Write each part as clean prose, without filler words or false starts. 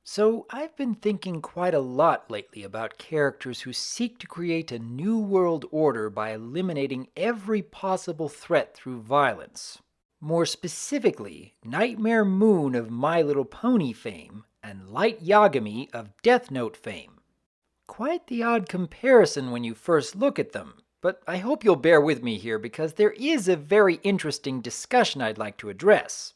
So, I've been thinking quite a lot lately about characters who seek to create a new world order by eliminating every possible threat through violence. More specifically, Nightmare Moon of My Little Pony fame and Light Yagami of Death Note fame. Quite the odd comparison when you first look at them, but I hope you'll bear with me here because there is a very interesting discussion I'd like to address.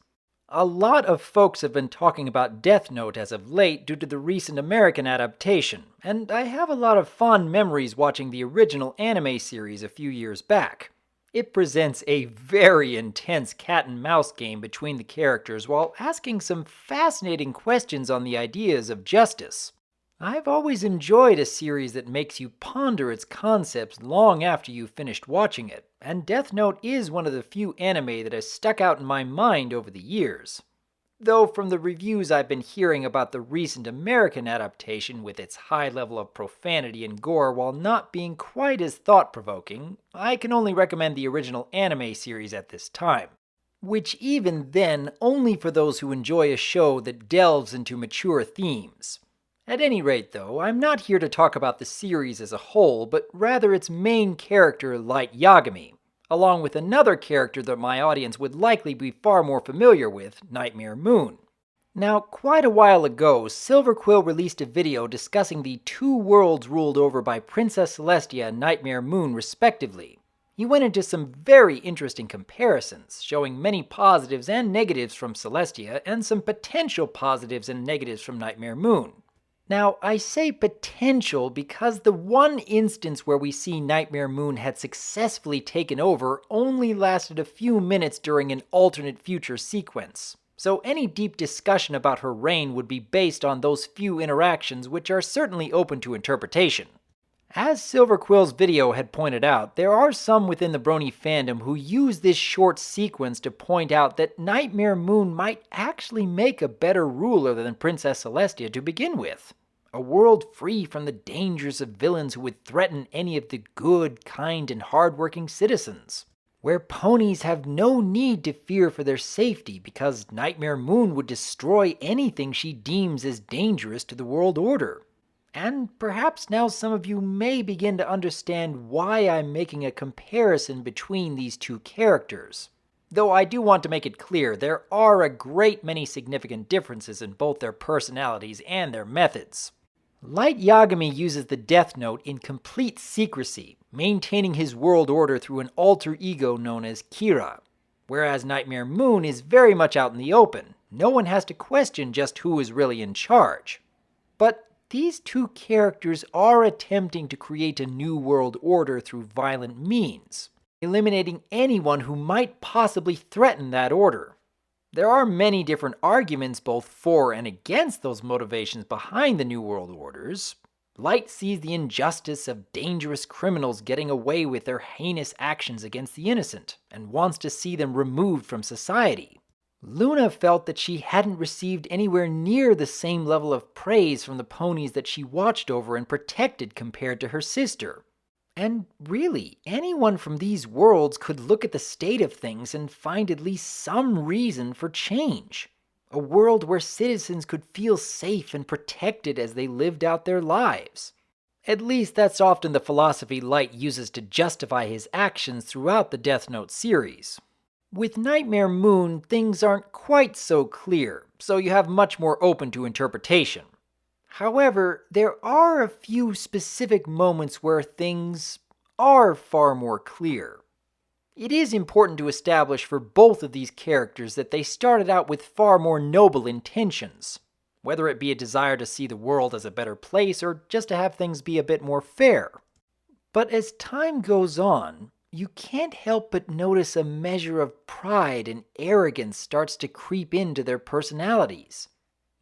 A lot of folks have been talking about Death Note as of late due to the recent American adaptation, and I have a lot of fond memories watching the original anime series a few years back. It presents a very intense cat and mouse game between the characters while asking some fascinating questions on the ideas of justice. I've always enjoyed a series that makes you ponder its concepts long after you've finished watching it, and Death Note is one of the few anime that has stuck out in my mind over the years. Though from the reviews I've been hearing about the recent American adaptation with its high level of profanity and gore while not being quite as thought-provoking, I can only recommend the original anime series at this time. Which even then only for those who enjoy a show that delves into mature themes. At any rate, though, I'm not here to talk about the series as a whole, but rather its main character, Light Yagami, along with another character that my audience would likely be far more familiar with, Nightmare Moon. Now, quite a while ago, Silver Quill released a video discussing the two worlds ruled over by Princess Celestia and Nightmare Moon respectively. He went into some very interesting comparisons, showing many positives and negatives from Celestia and some potential positives and negatives from Nightmare Moon. Now, I say potential because the one instance where we see Nightmare Moon had successfully taken over only lasted a few minutes during an alternate future sequence. So any deep discussion about her reign would be based on those few interactions, which are certainly open to interpretation. As Silver Quill's video had pointed out, there are some within the Brony fandom who use this short sequence to point out that Nightmare Moon might actually make a better ruler than Princess Celestia to begin with. A world free from the dangers of villains who would threaten any of the good, kind, and hardworking citizens. Where ponies have no need to fear for their safety because Nightmare Moon would destroy anything she deems as dangerous to the world order. And perhaps now some of you may begin to understand why I'm making a comparison between these two characters. Though I do want to make it clear, there are a great many significant differences in both their personalities and their methods. Light Yagami uses the Death Note in complete secrecy, maintaining his world order through an alter ego known as Kira, whereas Nightmare Moon is very much out in the open. No one has to question just who is really in charge. But these two characters are attempting to create a new world order through violent means, eliminating anyone who might possibly threaten that order. There are many different arguments both for and against those motivations behind the New World Orders. Light sees the injustice of dangerous criminals getting away with their heinous actions against the innocent, and wants to see them removed from society. Luna felt that she hadn't received anywhere near the same level of praise from the ponies that she watched over and protected compared to her sister. And really, anyone from these worlds could look at the state of things and find at least some reason for change. A world where citizens could feel safe and protected as they lived out their lives. At least that's often the philosophy Light uses to justify his actions throughout the Death Note series. With Nightmare Moon, things aren't quite so clear, so you have much more open to interpretation. However, there are a few specific moments where things are far more clear. It is important to establish for both of these characters that they started out with far more noble intentions, whether it be a desire to see the world as a better place or just to have things be a bit more fair. But as time goes on, you can't help but notice a measure of pride and arrogance starts to creep into their personalities.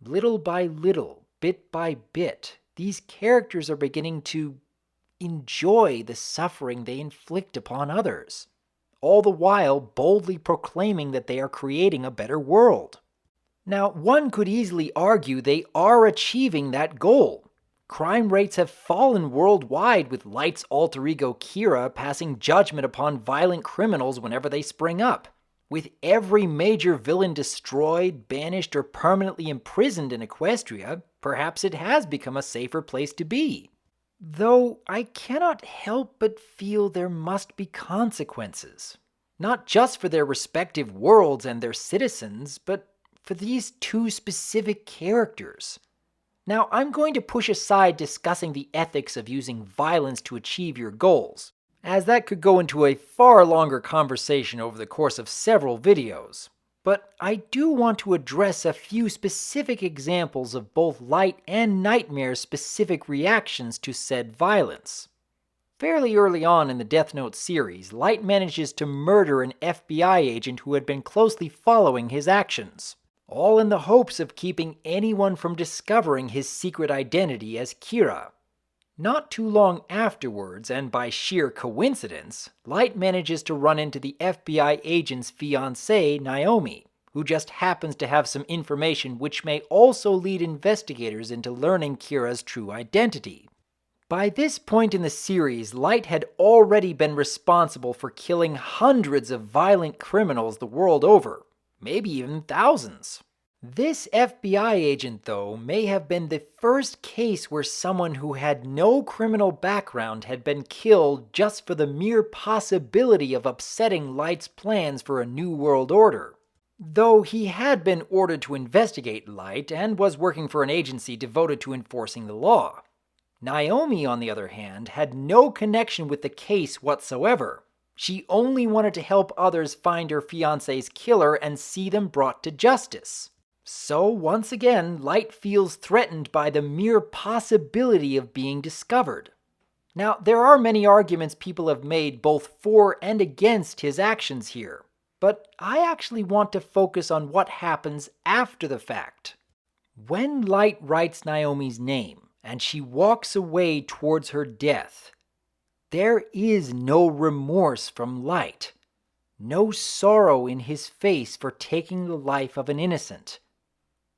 Little by little, bit by bit, these characters are beginning to enjoy the suffering they inflict upon others, all the while boldly proclaiming that they are creating a better world. Now, one could easily argue they are achieving that goal. Crime rates have fallen worldwide with Light's alter ego Kira passing judgment upon violent criminals whenever they spring up. With every major villain destroyed, banished, or permanently imprisoned in Equestria, perhaps it has become a safer place to be. Though I cannot help but feel there must be consequences. Not just for their respective worlds and their citizens, but for these two specific characters. Now, I'm going to push aside discussing the ethics of using violence to achieve your goals, as that could go into a far longer conversation over the course of several videos. But I do want to address a few specific examples of both Light and Nightmare's specific reactions to said violence. Fairly early on in the Death Note series, Light manages to murder an FBI agent who had been closely following his actions, all in the hopes of keeping anyone from discovering his secret identity as Kira. Not too long afterwards, and by sheer coincidence, Light manages to run into the FBI agent's fiancée, Naomi, who just happens to have some information which may also lead investigators into learning Kira's true identity. By this point in the series, Light had already been responsible for killing hundreds of violent criminals the world over, maybe even thousands. This FBI agent, though, may have been the first case where someone who had no criminal background had been killed just for the mere possibility of upsetting Light's plans for a new world order. Though he had been ordered to investigate Light and was working for an agency devoted to enforcing the law. Naomi, on the other hand, had no connection with the case whatsoever. She only wanted to help others find her fiancé's killer and see them brought to justice. So, once again, Light feels threatened by the mere possibility of being discovered. Now, there are many arguments people have made both for and against his actions here, but I actually want to focus on what happens after the fact. When Light writes Naomi's name, and she walks away towards her death, there is no remorse from Light, no sorrow in his face for taking the life of an innocent.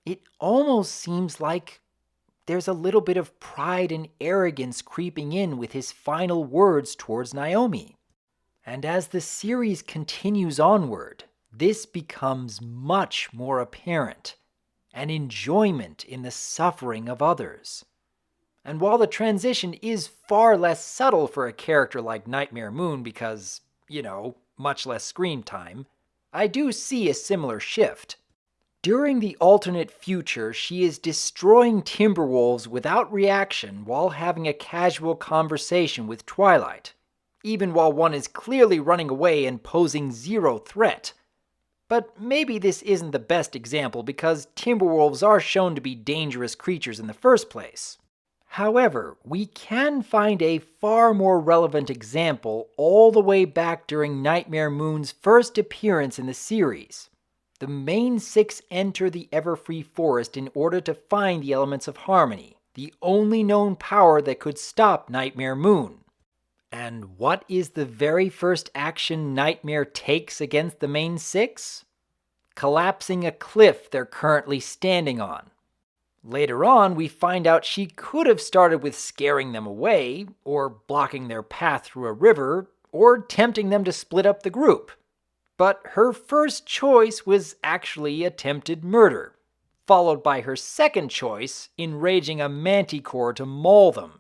It almost seems like there's a little bit of pride and arrogance creeping in with his final words towards Naomi. And as the series continues onward, this becomes much more apparent, an enjoyment in the suffering of others. And while the transition is far less subtle for a character like Nightmare Moon because, much less screen time, I do see a similar shift. During the alternate future, she is destroying Timberwolves without reaction while having a casual conversation with Twilight, even while one is clearly running away and posing zero threat. But maybe this isn't the best example because Timberwolves are shown to be dangerous creatures in the first place. However, we can find a far more relevant example all the way back during Nightmare Moon's first appearance in the series. The main six enter the Everfree Forest in order to find the Elements of Harmony, the only known power that could stop Nightmare Moon. And what is the very first action Nightmare takes against the main six? Collapsing a cliff they're currently standing on. Later on, we find out she could have started with scaring them away, or blocking their path through a river, or tempting them to split up the group. But her first choice was actually attempted murder, followed by her second choice, enraging a manticore to maul them.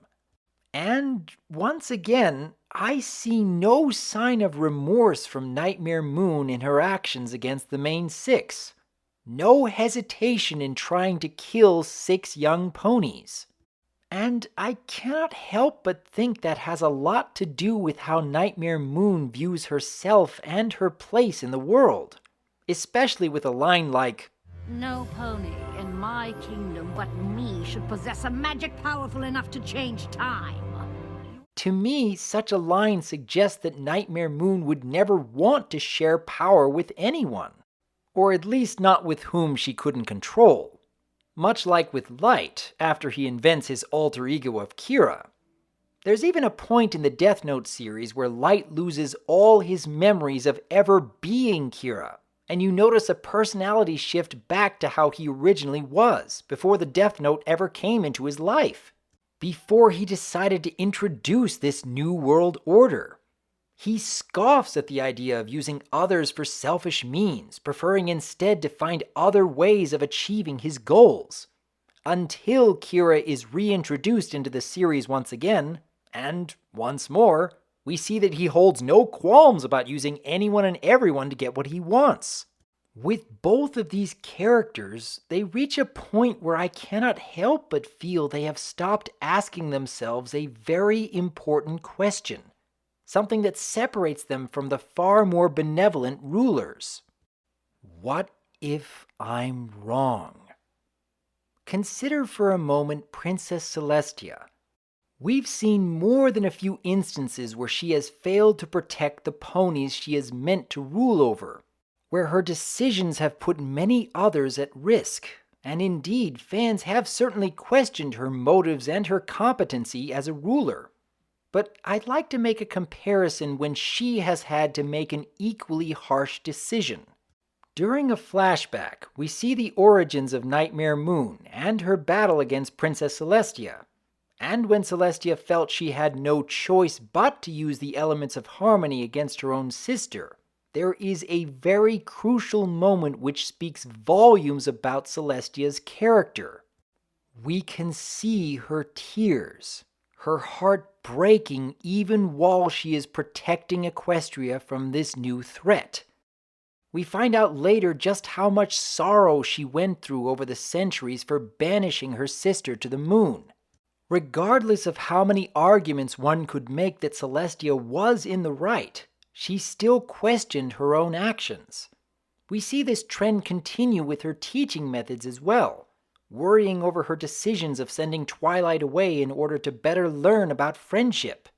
And once again, I see no sign of remorse from Nightmare Moon in her actions against the main six. No hesitation in trying to kill 6 young ponies. And I cannot help but think that has a lot to do with how Nightmare Moon views herself and her place in the world. Especially with a line like, "No pony in my kingdom but me should possess a magic powerful enough to change time." To me, such a line suggests that Nightmare Moon would never want to share power with anyone. Or at least not with whom she couldn't control. Much like with Light, after he invents his alter ego of Kira. There's even a point in the Death Note series where Light loses all his memories of ever being Kira, and you notice a personality shift back to how he originally was, before the Death Note ever came into his life. Before he decided to introduce this new world order. He scoffs at the idea of using others for selfish means, preferring instead to find other ways of achieving his goals. Until Kira is reintroduced into the series once again, and once more, we see that he holds no qualms about using anyone and everyone to get what he wants. With both of these characters, they reach a point where I cannot help but feel they have stopped asking themselves a very important question, something that separates them from the far more benevolent rulers. What if I'm wrong? Consider for a moment Princess Celestia. We've seen more than a few instances where she has failed to protect the ponies she is meant to rule over, where her decisions have put many others at risk, and indeed fans have certainly questioned her motives and her competency as a ruler. But I'd like to make a comparison when she has had to make an equally harsh decision. During a flashback, we see the origins of Nightmare Moon and her battle against Princess Celestia. And when Celestia felt she had no choice but to use the elements of harmony against her own sister, there is a very crucial moment which speaks volumes about Celestia's character. We can see her tears, her heart breaking even while she is protecting Equestria from this new threat. We find out later just how much sorrow she went through over the centuries for banishing her sister to the moon. Regardless of how many arguments one could make that Celestia was in the right, she still questioned her own actions. We see this trend continue with her teaching methods as well, worrying over her decisions of sending Twilight away in order to better learn about friendship.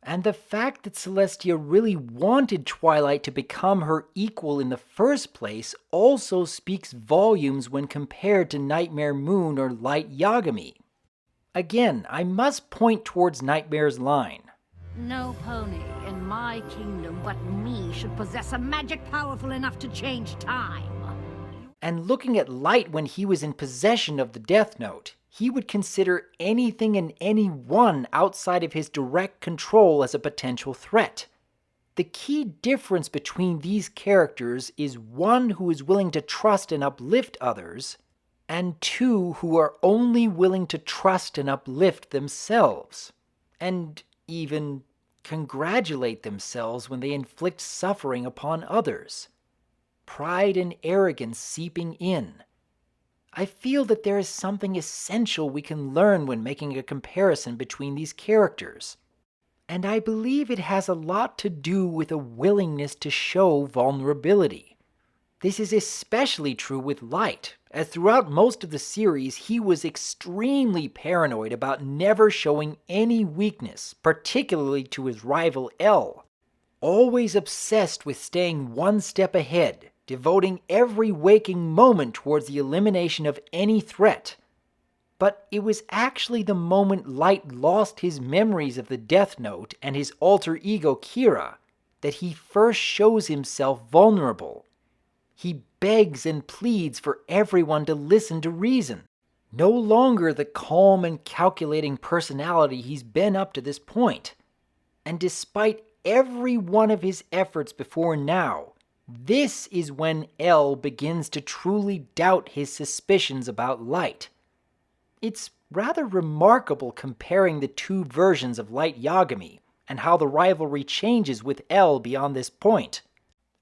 And the fact that Celestia really wanted Twilight to become her equal in the first place also speaks volumes when compared to Nightmare Moon or Light Yagami. Again, I must point towards Nightmare's line. No pony in my kingdom but me should possess a magic powerful enough to change time. And looking at Light when he was in possession of the Death Note, he would consider anything and anyone outside of his direct control as a potential threat. The key difference between these characters is one who is willing to trust and uplift others, and two who are only willing to trust and uplift themselves, and even congratulate themselves when they inflict suffering upon others. Pride and arrogance seeping in. I feel that there is something essential we can learn when making a comparison between these characters, and I believe it has a lot to do with a willingness to show vulnerability. This is especially true with Light, as throughout most of the series he was extremely paranoid about never showing any weakness, particularly to his rival L. Always obsessed with staying one step ahead, devoting every waking moment towards the elimination of any threat. But it was actually the moment Light lost his memories of the Death Note and his alter ego Kira that he first shows himself vulnerable. He begs and pleads for everyone to listen to reason. No longer the calm and calculating personality he's been up to this point. And despite every one of his efforts before now, this is when L begins to truly doubt his suspicions about Light. It's rather remarkable comparing the two versions of Light Yagami and how the rivalry changes with L beyond this point.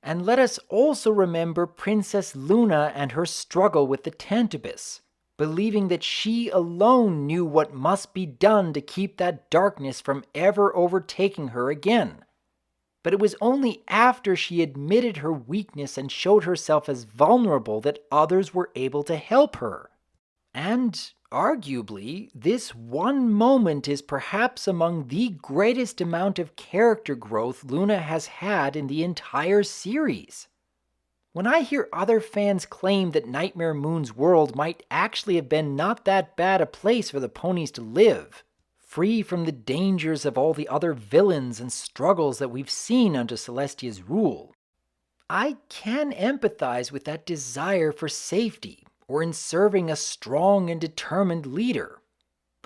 And let us also remember Princess Luna and her struggle with the Tantibus, believing that she alone knew what must be done to keep that darkness from ever overtaking her again. But it was only after she admitted her weakness and showed herself as vulnerable that others were able to help her. And arguably, this one moment is perhaps among the greatest amount of character growth Luna has had in the entire series. When I hear other fans claim that Nightmare Moon's world might actually have been not that bad a place for the ponies to live, free from the dangers of all the other villains and struggles that we've seen under Celestia's rule, I can empathize with that desire for safety or in serving a strong and determined leader.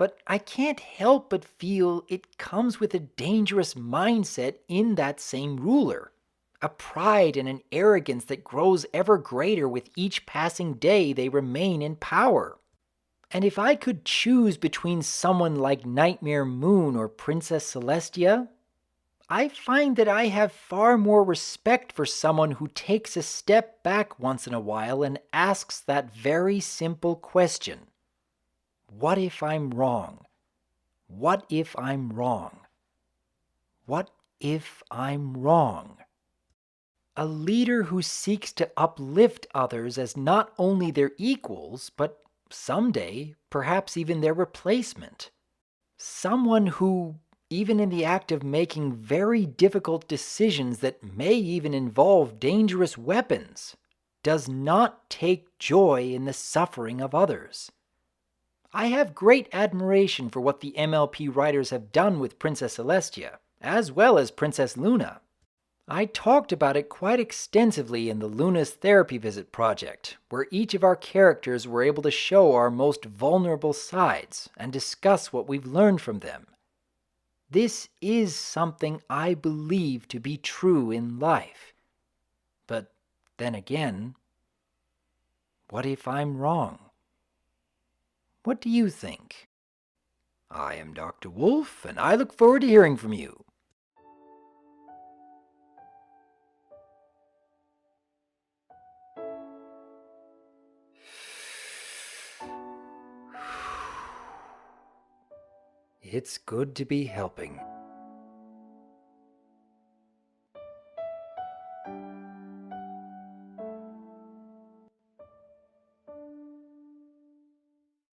but I can't help but feel it comes with a dangerous mindset in that same ruler. A pride and an arrogance that grows ever greater with each passing day they remain in power. And if I could choose between someone like Nightmare Moon or Princess Celestia, I find that I have far more respect for someone who takes a step back once in a while and asks that very simple question. What if I'm wrong? What if I'm wrong? What if I'm wrong? A leader who seeks to uplift others as not only their equals, but someday, perhaps even their replacement. Someone who, even in the act of making very difficult decisions that may even involve dangerous weapons, does not take joy in the suffering of others. I have great admiration for what the MLP writers have done with Princess Celestia, as well as Princess Luna. I talked about it quite extensively in the Luna's Therapy Visit project, where each of our characters were able to show our most vulnerable sides and discuss what we've learned from them. This is something I believe to be true in life. But then again, what if I'm wrong? What do you think? I am Dr. Wolf, and I look forward to hearing from you. It's good to be helping.